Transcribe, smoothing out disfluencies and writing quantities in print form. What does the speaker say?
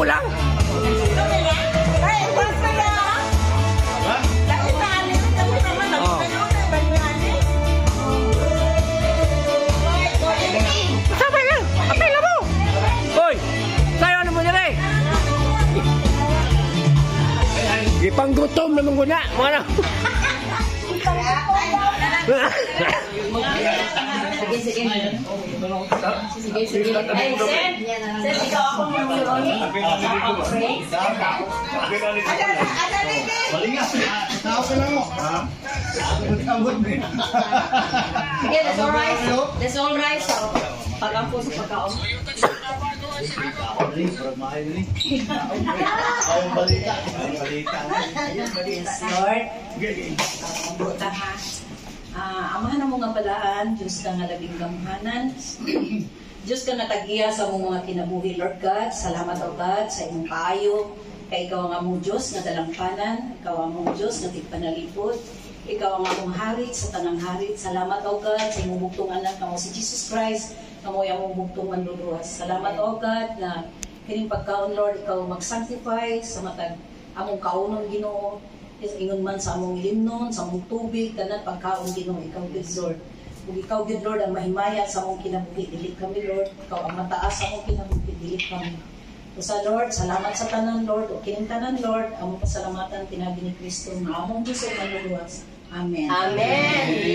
mo lang. Sabay ka! Apela mo! Hoy! Sayo ano mo nila eh? Ipanggutom naman ko na! Mga na! Sige. Ay, Sen, ikaw ako ng Mironi. Sige, that's all right. So, pag-ampo sa pagkaon. Lord, buta ha. Amahan na mga palaan, Diyos ka nga labing gamhanan. Diyos ka nga tagiya sa mga kinabuhi, Lord God. Salamat, O God, sa imong kaayo. Kay ikaw ang among Diyos na dalampanan. Ikaw ang among Diyos na tigpanalipod. Ikaw ang among harit sa tanang harit. Salamat, O God, sa imong bugtong anak na mo si Jesus Christ. Kamoy ang mong bugtong manluluwas. Salamat, O God, na kining pagkaon, Lord, ikaw mag-sanctify sa matag among kaunon Ginoo. Ingon man sa among limnon, sa among tubig, tanan pagkaon Ginoo, ikaw good Lord. Ug ikaw good Lord ang mahimaya sa among kinabuhi, dili kami Lord. Ikaw ang mataas sa among kinabuhi, dili kami. Sa Lord, salamat sa tanan Lord, o kining tanan Lord, among pasalamatan pinabi ni Kristo, na among Diyos ang manluluwas. Amen. Amen.